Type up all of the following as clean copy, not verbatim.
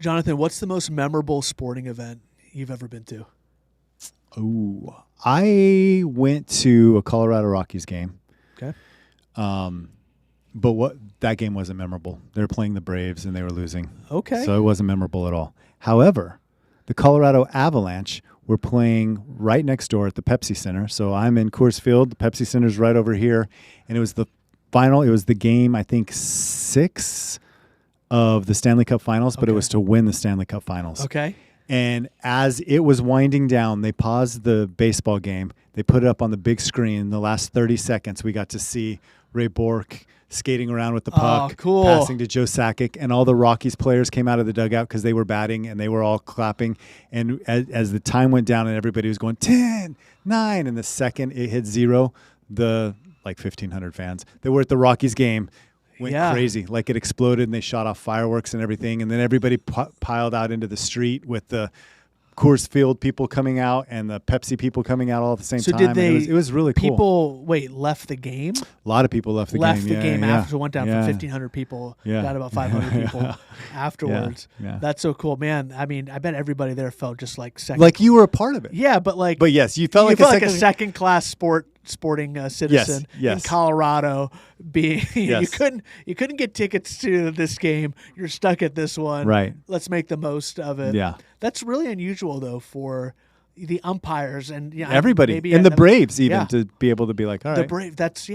Jonathan, what's the most memorable sporting event you've ever been to? Oh, I went to a Colorado Rockies game. Okay. But that game wasn't memorable. They were playing the Braves and they were losing. Okay. So it wasn't memorable at all. However, the Colorado Avalanche were playing right next door at the Pepsi Center. So I'm in Coors Field. The Pepsi Center's right over here. And it was the game, I think, 6 of the Stanley Cup Finals, but it was to win the Stanley Cup Finals. Okay. And as it was winding down, they paused the baseball game. They put it up on the big screen. In the last 30 seconds, we got to see Ray Bourque skating around with the puck, passing to Joe Sakic, and all the Rockies players came out of the dugout because they were batting, and they were all clapping. And as the time went down and everybody was going 10, 9, and the second it hit 0, the 1,500 fans that were at the Rockies game went crazy. Like it exploded, and they shot off fireworks and everything. And then everybody piled out into the street with the Coors Field people coming out and the Pepsi people coming out all at the same time. Did they? It was really cool. People left the game. A lot of people left the game. After it went down from 1,500 people down to about 500 people afterwards. Yeah. That's so cool, man. I mean, I bet everybody there felt just like second. Like you were a part of it. Yeah, but yes, you felt like a second class sporting citizen in Colorado. Being you couldn't get tickets to this game. You're stuck at this one. Right. Let's make the most of it. Yeah. That's really unusual though for the umpires and everybody and the Braves even to be able to be like, all right. The Brave. That's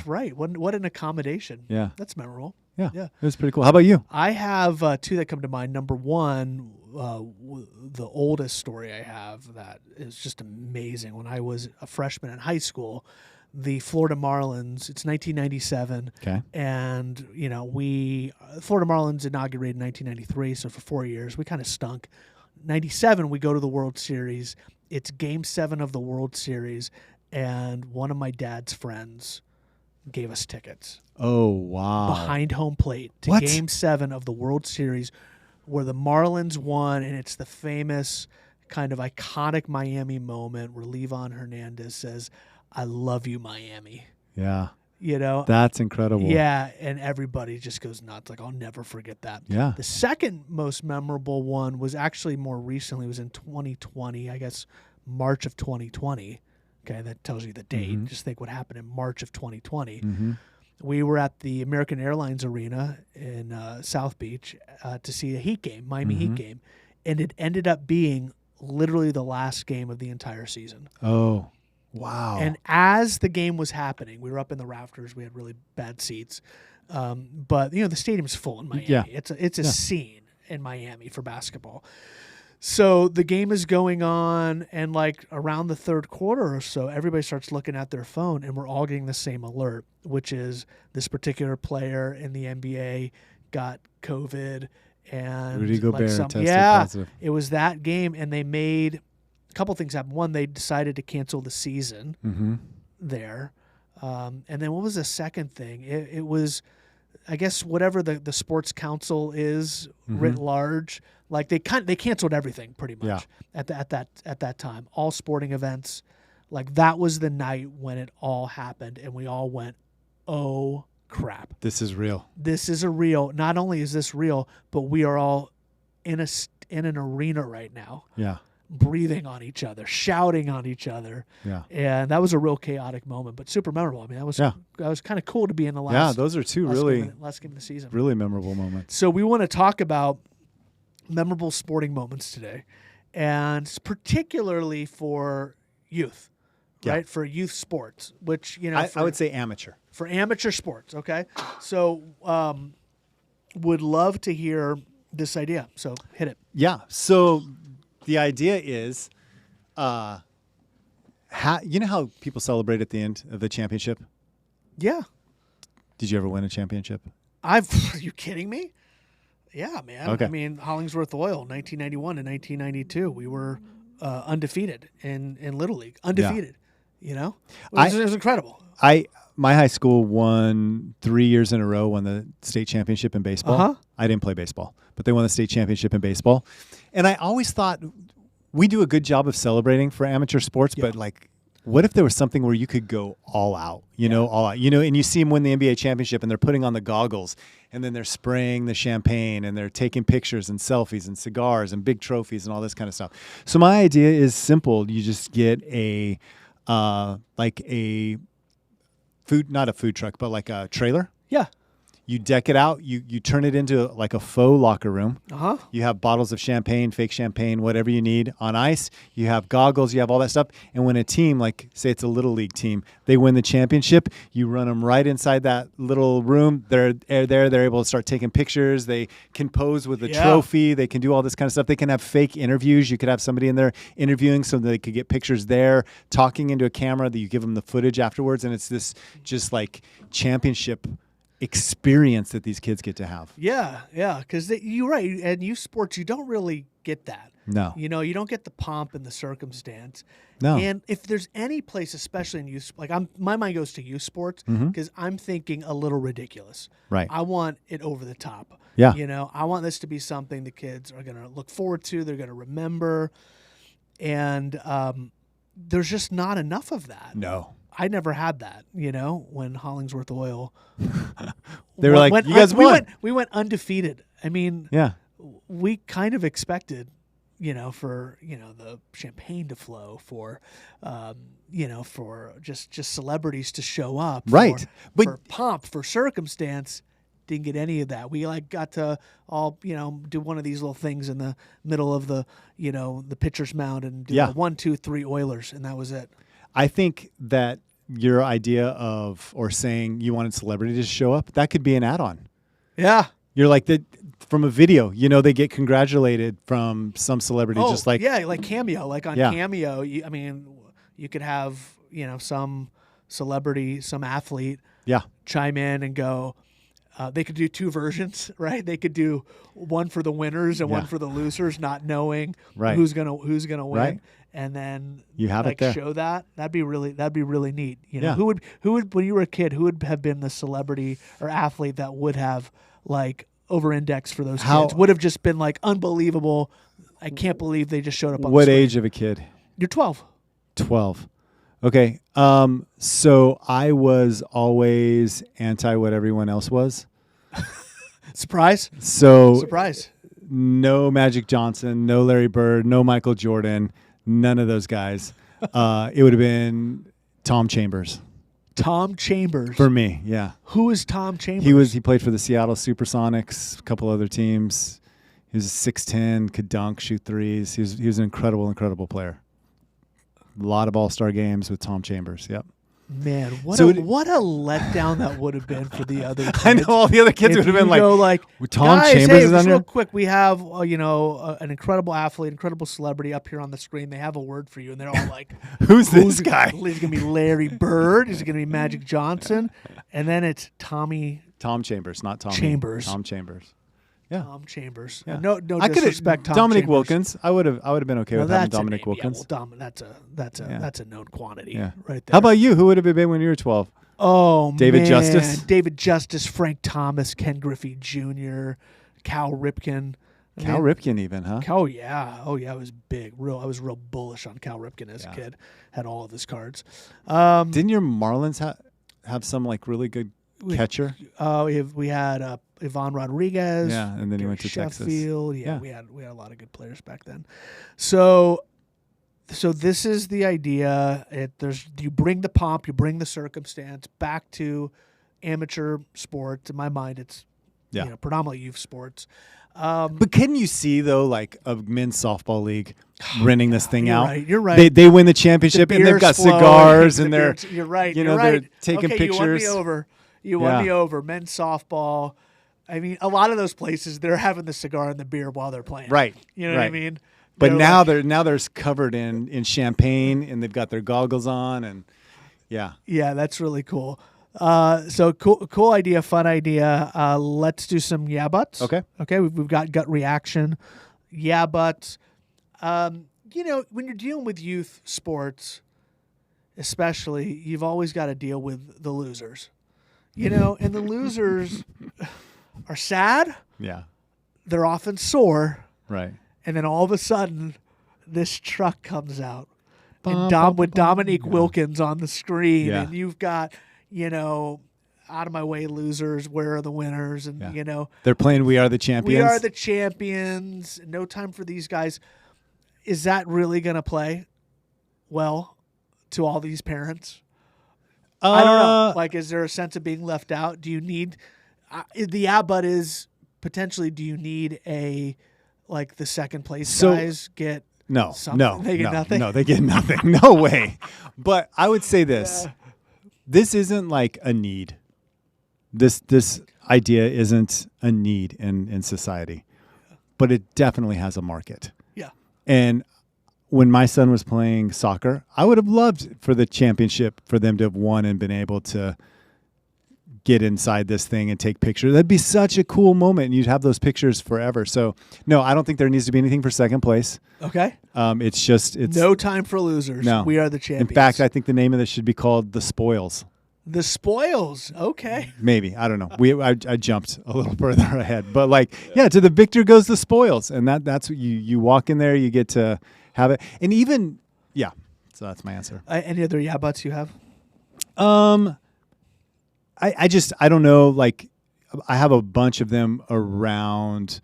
right. What an accommodation. Yeah. That's memorable. Yeah. It was pretty cool. How about you? I have 2 that come to mind. Number one, the oldest story I have that is just amazing. When I was a freshman in high school, the Florida Marlins, it's 1997. Okay. And, Florida Marlins inaugurated in 1993. So for 4 years, we kind of stunk. 97, we go to the World Series. It's Game 7 of the World Series. And one of my dad's friends gave us tickets. Oh, wow. Behind home plate to Game 7 of the World Series where the Marlins won, and it's the famous kind of iconic Miami moment where Levon Hernandez says, "I love you, Miami." Yeah. That's incredible. Yeah, and everybody just goes nuts. Like, I'll never forget that. Yeah. The second most memorable one was actually more recently. It was in 2020, I guess March of 2020. Okay, that tells you the date. Mm-hmm. Just think what happened in March of 2020. Mm-hmm. We were at the American Airlines Arena in South Beach to see a Heat game, Miami Heat game, and it ended up being literally the last game of the entire season. Oh, wow. And as the game was happening, we were up in the rafters. We had really bad seats. But, the stadium's full in Miami. Yeah. It's a scene in Miami for basketball. So the game is going on, and around the third quarter or so, everybody starts looking at their phone, and we're all getting the same alert, which is this particular player in the NBA got COVID. And Rudy Gobert tested positive. It was that game, and they made a couple things happen. One, they decided to cancel the season there. And then what was the second thing? It was, I guess, whatever the sports council is writ large. They canceled everything pretty much at that time. All sporting events. That was the night when it all happened, and we all went, "Oh crap! This is real. This is a real. Not only is this real, but we are all in an arena right now. Yeah." Breathing on each other, shouting on each other. Yeah. And that was a real chaotic moment, but super memorable. I mean, that was kind of cool to be in the last. Yeah, those are two last game of the season. Really memorable moments. So we want to talk about memorable sporting moments today, and particularly for youth, right? For youth sports, which, I would say amateur. For amateur sports, okay? So would love to hear this idea. So hit it. Yeah. So the idea is, you know how people celebrate at the end of the championship? Yeah. Did you ever win a championship? Are you kidding me? Yeah, man. Okay. I mean, Hollingsworth Oil, 1991 and 1992, we were undefeated in Little League. Undefeated, It was incredible. My high school won 3 years in a row, won the state championship in baseball. I didn't play baseball, but they won the state championship in baseball. And I always thought we do a good job of celebrating for amateur sports, but what if there was something where you could go all out, all out, and you see them win the NBA championship and they're putting on the goggles and then they're spraying the champagne and they're taking pictures and selfies and cigars and big trophies and all this kind of stuff. So my idea is simple. You just get a not a food truck, but like a trailer. Yeah. You deck it out. You turn it into like a faux locker room. Uh-huh. You have bottles of champagne, fake champagne, whatever you need on ice. You have goggles. You have all that stuff. And when a team, like say it's a little league team, they win the championship, you run them right inside that little room. They're there. They're able to start taking pictures. They can pose with the trophy. They can do all this kind of stuff. They can have fake interviews. You could have somebody in there interviewing so they could get pictures there, talking into a camera that you give them the footage afterwards. And it's this just like championship experience that these kids get to have. Yeah, because you're right. And youth sports, you don't really get that. No. You don't get the pomp and the circumstance. No. And if there's any place, especially in youth, like my mind goes to youth sports because I'm thinking a little ridiculous. Right. I want it over the top. Yeah. I want this to be something the kids are going to look forward to. They're going to remember. And there's just not enough of that. No. I never had that, when Hollingsworth Oil. They were like, you guys won. We went undefeated. I mean, yeah, we kind of expected, for, the champagne to flow, for, for just celebrities to show up. Right. For pomp, for circumstance. Didn't get any of that. We got to all, do one of these little things in the middle of the, the pitcher's mound and do the 1, 2, 3 Oilers. And that was it. I think that your idea of, or saying you wanted celebrities to show up, that could be an add-on. Yeah. You're like from a video, they get congratulated from some celebrity, just like. Yeah, like Cameo. Like on Cameo, you could have, some celebrity, some athlete chime in and go, they could do 2 versions, right? They could do one for the winners and one for the losers, not knowing who's gonna win. Right. And then you have it there. Show that. That'd be really neat. Who would when you were a kid, who would have been the celebrity or athlete that would have like over-indexed for those kids? Would have just been like unbelievable. I can't believe they just showed up on what the screen. Age of a kid? You're 12. 12. Okay. So I was always anti what everyone else was. Surprise. Surprise. No Magic Johnson, no Larry Bird, no Michael Jordan. None of those guys. It would have been Tom Chambers. Tom Chambers. For me, yeah. Who is Tom Chambers? He played for the Seattle Supersonics, a couple other teams. He was 6'10", could dunk, shoot threes. He was an incredible player. A lot of all-star games with Tom Chambers, yep. Man, what a letdown that would have been for the other kids. I know all the other kids would have been like Tom Chambers is on real quick, we have an incredible athlete, incredible celebrity up here on the screen. They have a word for you, and they're all like, "Who's this guy?" Is it going to be Larry Bird? Is it going to be Magic Johnson? And then it's Tom Chambers, not Tommy Chambers. Tom Chambers. Yeah. Tom Chambers. Yeah. No disrespect. Tom Dominic Chambers. Wilkins. I would have been okay with having Dominic Wilkins. Yeah, well, that's a known quantity right there. How about you? Who would have been when you were 12? Oh, David man. Justice. David Justice, Frank Thomas, Ken Griffey Jr., Cal Ripken. Ripken even, huh? Oh yeah, it was big. I was real bullish on Cal Ripken as a kid. Had all of his cards. Didn't your Marlins have some like really good catcher? We had Ivan Rodriguez. Yeah, and then he went to Sheffield. Texas. Yeah, we had a lot of good players back then. So this is the idea. You bring the pomp, you bring the circumstance back to amateur sports. In my mind, it's predominantly youth sports. But can you see though, like a men's softball league renting this thing out? Right, you're right. They win the championship and they've got cigars and they're you're right. They're taking pictures. You won me over. Men's softball. I mean, a lot of those places they're having the cigar and the beer while they're playing. Right. You know what I mean? But now they're covered in champagne and they've got their goggles on and yeah. Yeah, that's really cool. So cool idea, fun idea. Let's do some yeah buts. Okay. We've got gut reaction, yeah buts. When you're dealing with youth sports, especially, you've always got to deal with the losers. And the losers are sad. Yeah. They're often sore. Right. And then all of a sudden, this truck comes out. with Dominique Wilkins on the screen, Yeah. and you've got, out of my way losers, where are the winners, and they're playing We Are the Champions. We Are the Champions. No time for these guys. Is that really going to play well to all these parents? I don't know. Like, is there a sense of being left out? Do you need but is potentially, do you need the second place guys get something? No, they get nothing? No, they get nothing. No way. But I would say this. Yeah. This isn't like a need. This idea isn't a need in society. But it definitely has a market. Yeah. And when my son was playing soccer, I would have loved for the championship for them to have won and been able to get inside this thing and take pictures. That'd be such a cool moment, and you'd have those pictures forever. So, no, I don't think there needs to be anything for second place. Okay. It's no time for losers. No. We are the champions. In fact, I think the name of this should be called The Spoils. The Spoils. Okay. Maybe. I don't know. I jumped a little further ahead. But to the victor goes the spoils. And that's what you walk in there, you get to have it. And even, so that's my answer. Any other buts you have? I don't know. I have a bunch of them around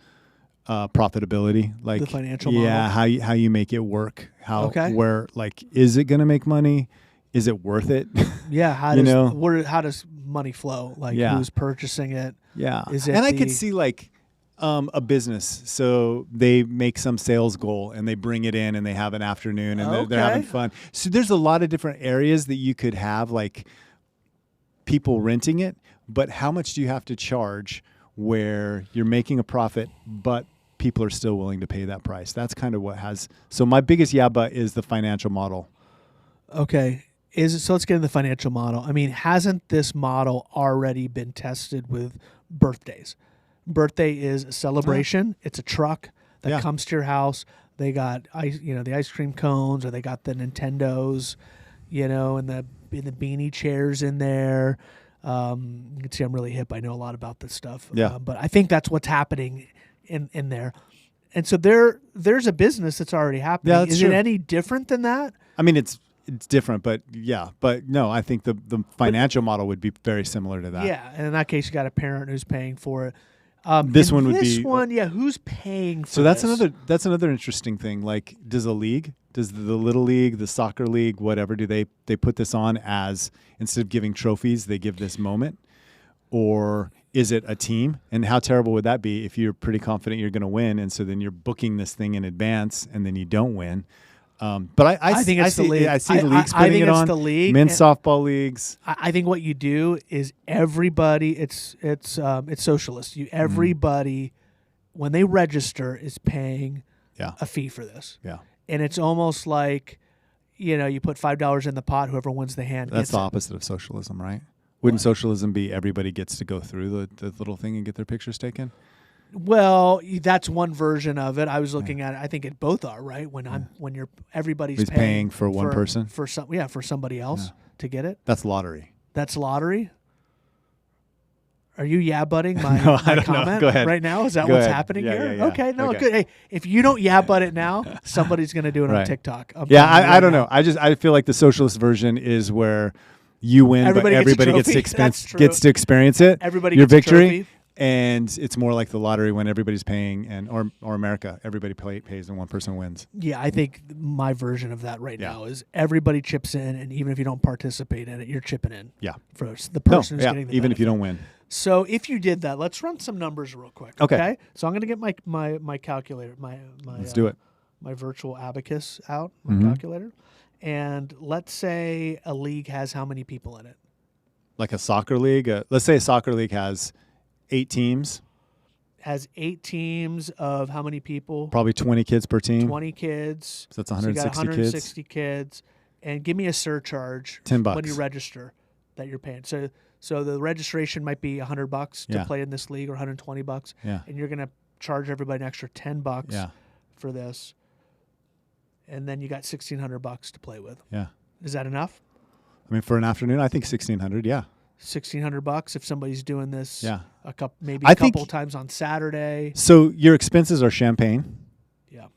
profitability, the financial model. Yeah, how you make it work. Where is it going to make money? Is it worth it? Yeah. How does money flow? Who's purchasing it? Yeah. Is it? And I could see a business. So they make some sales goal and they bring it in and they have an afternoon and they're having fun. So there's a lot of different areas that you could have people renting it, but how much do you have to charge where you're making a profit, but people are still willing to pay that price? That's kind of what has. So my biggest but is the financial model. Okay. So let's get into the financial model. I mean, hasn't this model already been tested with birthdays? Birthday is a celebration. It's a truck that comes to your house. They got the ice cream cones, or they got the Nintendos, and the beanie chairs in there. You can see I'm really hip. I know a lot about this stuff. Yeah. But I think that's what's happening in there. And so there's a business that's already happening. Yeah, that's Is true. it any different than that? I mean, it's different, but no, I think the financial model would be very similar to that. Yeah, and in that case, you got a parent who's paying for it. This one would be who's paying for so that's this? that's another interesting thing. Does the little league, the soccer league, whatever, do they put this on as, instead of giving trophies, they give this moment? Or is it a team? And how terrible would that be if you're pretty confident you're going to win, and so then you're booking this thing in advance and then you don't win? But I think it's the league. I see the leagues putting it on. The league, men's softball leagues. I think what you do is everybody. It's socialist. Everybody, when they register, is paying a fee for this. Yeah, and it's almost like, you put $5 in the pot. Whoever wins the hand. That's the opposite of socialism, right? Wouldn't socialism be everybody gets to go through the little thing and get their pictures taken? Well, that's one version of it. I was looking at it. I think it both are, right? When everybody's paying for one person for somebody else to get it. That's lottery. That's lottery. Are you butting my, no, my comment Go ahead. right now? Is that Go what's ahead. happening Yeah, here? yeah, yeah. Okay, good. Hey, if you don't butt it now, somebody's going to do it on TikTok. I don't know. I feel like the socialist version is where you win, but everybody gets to experience it. Everybody your gets victory. A trophy. And it's more like the lottery when everybody's paying, or America, everybody pays and one person wins. Yeah, I think my version of that now is everybody chips in, and even if you don't participate in it, you're chipping in. Yeah, for the person who's getting the even benefit. if you don't win. So if you did that, let's run some numbers real quick. Okay. So I'm going to get my calculator, my let's do it. My virtual abacus out, my calculator, and let's say a league has how many people in it? Like a soccer league. Let's say a soccer league has 8 teams. Has 8 teams of how many people? Probably 20 kids per team. 20 kids. So that's 160 so you got 160 kids. And give me a surcharge $10 when you register that you're paying. So the registration might be $100 to play in this league, or $120. Yeah. And you're going to charge everybody an extra $10 for this. And then you got $1,600 to play with. Yeah. Is that enough? I mean, for an afternoon, I think $1,600. Yeah. $1,600 if somebody's doing this. Yeah. A couple times on Saturday. So your expenses are champagne. Yeah.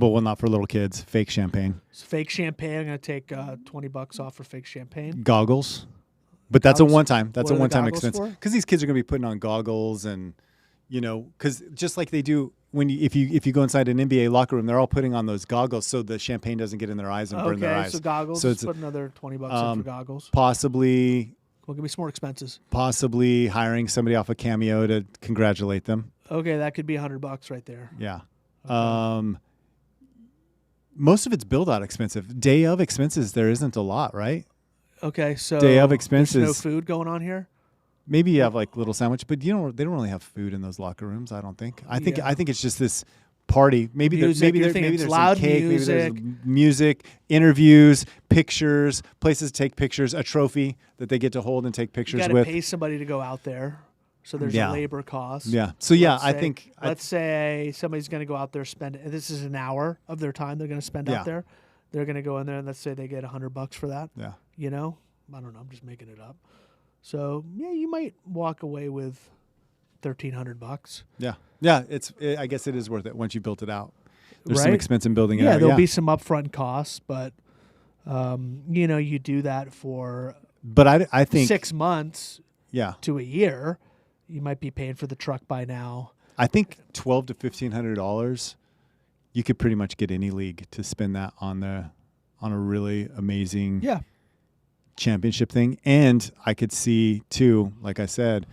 Well, not for little kids. Fake champagne. So fake champagne. I'm gonna take $20 off for fake champagne. Goggles. But that's Goggles? a one-time. That's What a are the one-time goggles expense. for? Because these kids are going to be putting on goggles, and because just like they do if you go inside an NBA locker room, they're all putting on those goggles so the champagne doesn't get in their eyes and burn their eyes. So goggles. So Let's it's put another $20 in for goggles. possibly Well, give me some more expenses. possibly hiring somebody off a Cameo to congratulate them. Okay, that could be $100 right there. Yeah. Okay. Most of it's build-out expensive. Day of expenses, there isn't a lot, right? Okay, so Day of expenses. There's no food going on here. Maybe you have like little sandwich, but they don't really have food in those locker rooms. I don't think. I think it's just this party. Maybe Music, maybe there's loud some cake. music. Maybe there's music, interviews, pictures, places to take pictures, a trophy that they get to hold and take You pictures got to with. pay somebody to go out there, so there's a labor cost. Yeah. So yeah, Let's say somebody's going to go out there this is an hour of their time they're going to spend out there. They're going to go in there and let's say they get $100 for that. Yeah. I don't know. I'm just making it up. So yeah, you might walk away with $1,300. Yeah. Yeah. I guess it is worth it once you built it out. There's some Right? expense in building it Yeah, out. there'll be some upfront costs, but you do that for But I think 6 months yeah. to a year. You might be paying for the truck by now. I think $1,200 to $1,500, you could pretty much get any league to spend that on a really amazing championship thing. And I could see too, like I said,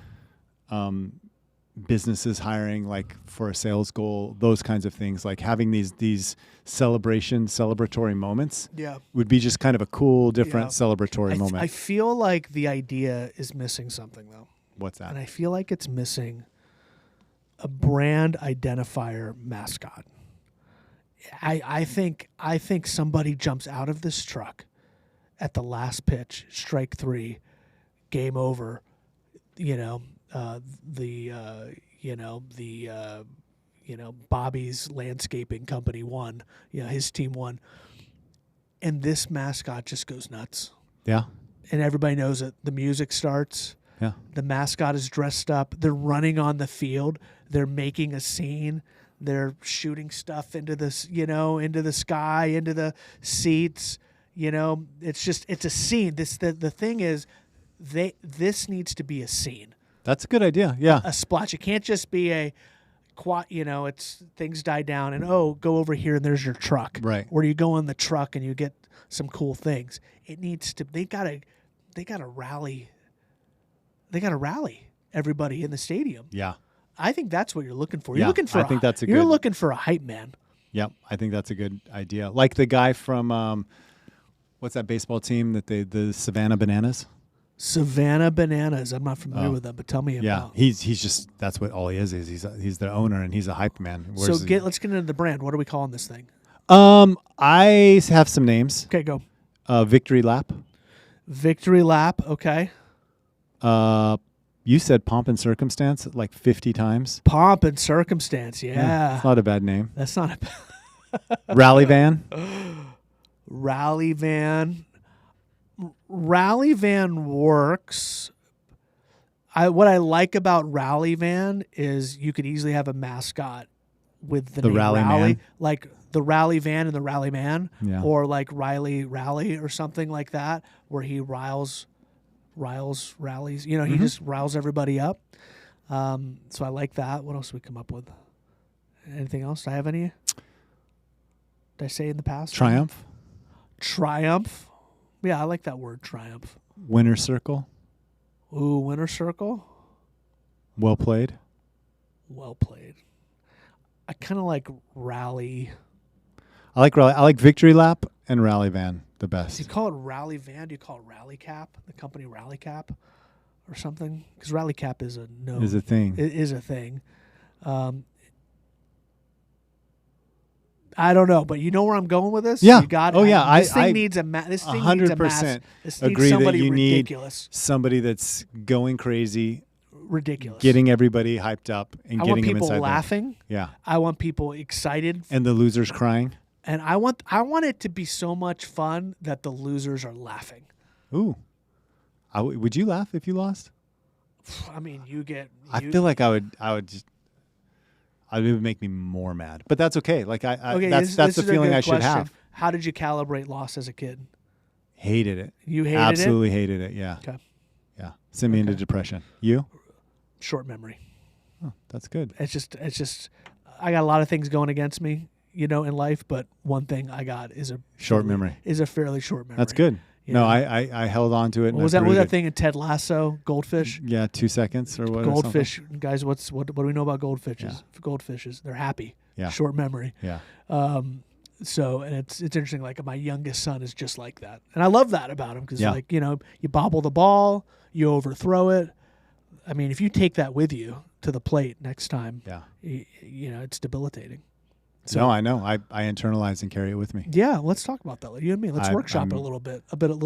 businesses hiring like for a sales goal, those kinds of things, like having these celebratory moments would be just kind of a cool, different celebratory moment. I feel like the idea is missing something though. What's that? And I feel like it's missing a brand identifier mascot. I think somebody jumps out of this truck at the last pitch, strike 3, game over. Bobby's landscaping company won. His team won, and this mascot just goes nuts. Yeah, and everybody knows it. The music starts. Yeah, the mascot is dressed up. They're running on the field. They're making a scene. They're shooting stuff into this, into the sky, into the seats. It's a scene. The thing is, this needs to be a scene. That's a good idea. Yeah, a splash. It can't just be a it's things die down and go over here and there's your truck. Right. Or you go in the truck and you get some cool things. It needs to. They gotta rally. They gotta rally everybody in the stadium. Yeah. I think that's what you're looking for. Yeah, You're looking for. You're looking for a hype man. Yep, I think that's a good idea. Like the guy from what's that baseball team that the Savannah Bananas? Savannah Bananas. I'm not familiar with them, but tell me about. Yeah, he's just that's what all he is. He's the owner and he's a hype man. Let's get into the brand. What are we calling this thing? I have some names. Okay, go. Victory Lap. Victory Lap. Okay. You said Pomp and Circumstance like 50 times. Pomp and Circumstance, yeah. It's not a bad name. That's not a bad Rally Van. Rally Van. Rally Van works. What I like about Rally Van is you could easily have a mascot with the name Rally Man. like the Rally Van and the Rally Man, or like Riley Rally or something like that, where he riles rallies. He just riles everybody up. So I like that. What else did we come up with? Anything else? Do I have any? Did I say in the past? Triumph. Triumph. Yeah, I like that word, triumph. Winner Circle. Ooh, Winner Circle. Well played. Well played. I kind of like Rally. I like Victory Lap and Rally Van the best. Do you call it Rally Van? Do you call it Rally Cap? The company Rally Cap or something? Because Rally Cap is a thing. It is a thing. I don't know, but you know where I'm going with this? Yeah. You got it. Oh, yeah. This thing needs a this thing 100% needs a mass. This needs agree somebody that you ridiculous. need somebody that's going crazy. Ridiculous. Getting everybody hyped up and getting them inside. I want people laughing. Yeah. I want people excited. And the losers crying. And I want it to be so much fun that the losers are laughing. Ooh. Would you laugh if you lost? I mean, I feel like I would it would make me more mad. But that's okay. Like Okay, that's the feeling I should have. How did you calibrate loss as a kid? Hated it. You hated Absolutely hated it. Yeah. Okay. Yeah. Sent me into depression. You? Short memory. Oh, that's good. It's just I got a lot of things going against me, in life, but one thing I got is a short memory. Is a fairly short memory. That's good. I held on to it. Was that thing in Ted Lasso? Goldfish. Yeah, 2 seconds or what? Goldfish, guys. What do we know about goldfishes? Yeah. Goldfishes, they're happy. Yeah. Short memory. Yeah. So and it's interesting. Like my youngest son is just like that, and I love that about him because you bobble the ball, you overthrow it. I mean, if you take that with you to the plate next time, it's debilitating. So, no, I know. I internalize and carry it with me. Yeah, let's talk about that. You and me. Let's workshop it a little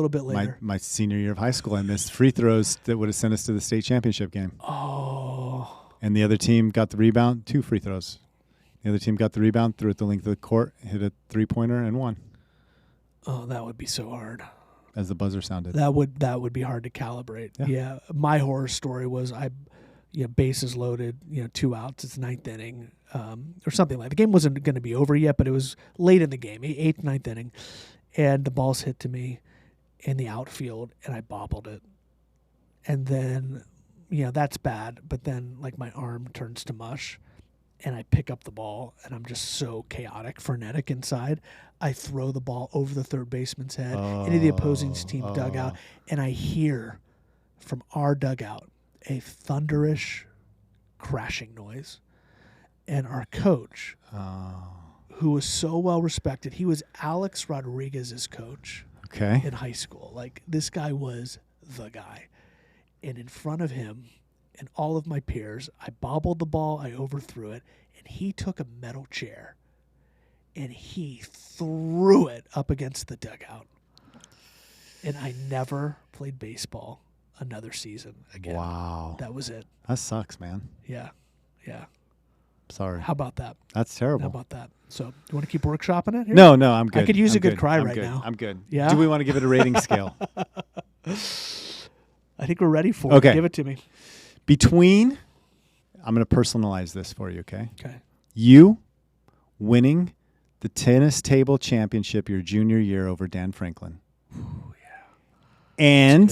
bit later. My senior year of high school, I missed free throws that would have sent us to the state championship game. Oh. And the other team got the rebound, 2 free throws. The other team got the rebound, threw it the length of the court, hit a 3-pointer, and won. Oh, that would be so hard. As the buzzer sounded. That would be hard to calibrate. Yeah. My horror story was bases loaded, 2 outs. It's 9th inning. Or something like that. The game wasn't going to be over yet, but it was late in the game, 8th, 9th inning, and the ball's hit to me in the outfield, and I bobbled it. And then, that's bad, but then, like, my arm turns to mush, and I pick up the ball, and I'm just so chaotic, frenetic inside. I throw the ball over the third baseman's head into the opposing team dugout, and I hear from our dugout a thunderish crashing noise. And our coach, who was so well respected, he was Alex Rodriguez's coach in high school. Like, this guy was the guy. And in front of him and all of my peers, I bobbled the ball, I overthrew it, and he took a metal chair and he threw it up against the dugout. And I never played baseball another season again. Wow. That was it. That sucks, man. Yeah. Sorry. How about that? That's terrible. How about that? So, you want to keep workshopping it here? No, I'm good. I could use a good cry right now. I'm good. Yeah? Do we want to give it a rating scale? I think we're ready for it. Okay. Give it to me. I'm going to personalize this for you, okay? Okay. You winning the tennis table championship your junior year over Dan Franklin. Ooh, yeah. And,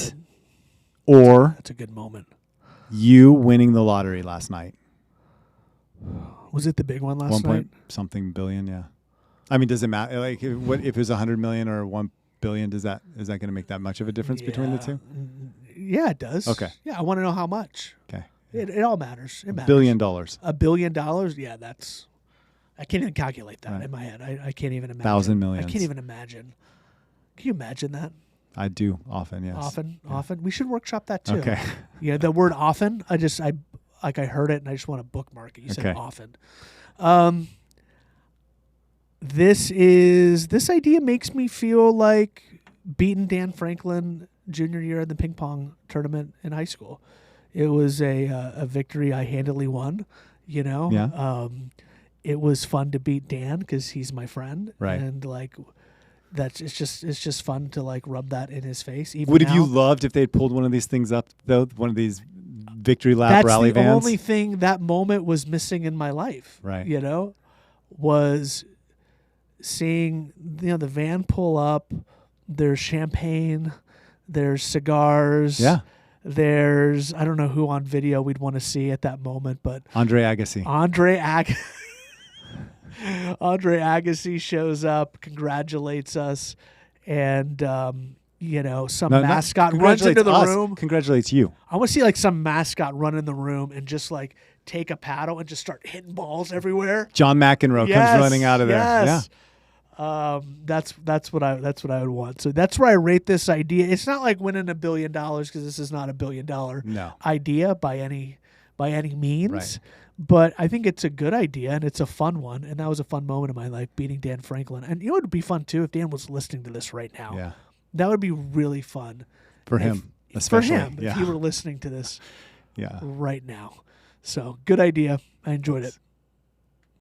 that's a good moment. You winning the lottery last night. Was it the big one last night? Something billion, yeah. I mean, does it matter? Like, what if it was 100 million or 1 billion? Is that going to make that much of a difference between the two? Yeah, it does. Okay. Yeah, I want to know how much. Okay. It all matters. It matters. $1 billion. $1 billion? Yeah, that's. I can't even calculate that in my head. I can't even imagine. 1,000 millions. I can't even imagine. Can you imagine that? I do often, yes. Often. We should workshop that too. Okay. Yeah, the word often. I heard it and I just want to bookmark it. You said often. This idea makes me feel like beating Dan Franklin junior year in the ping pong tournament in high school. It was a victory I handily won. Yeah. It was fun to beat Dan because he's my friend, right? And like. It's just fun to like rub that in his face. Would have you loved if they'd pulled one of these things up though? One of these victory lap rally vans. That's the only thing that moment was missing in my life. Right. Was seeing the van pull up. There's champagne. There's cigars. Yeah. There's I don't know who on video we'd want to see at that moment, but Andre Agassi. Andre Agassi shows up, congratulates us, and some mascot runs into the room. Congratulates you. I want to see like some mascot run in the room and just like take a paddle and just start hitting balls everywhere. John McEnroe comes running out of there. Yes. Yeah. That's what I would want. So that's where I rate this idea. It's not like winning $1 billion because this is not $1 billion idea by any means. Right. But I think it's a good idea, and it's a fun one, and that was a fun moment in my life, beating Dan Franklin. And it would be fun, too, if Dan was listening to this right now. Yeah. That would be really fun. For him, especially. If he were listening to this right now. So, good idea. I enjoyed it.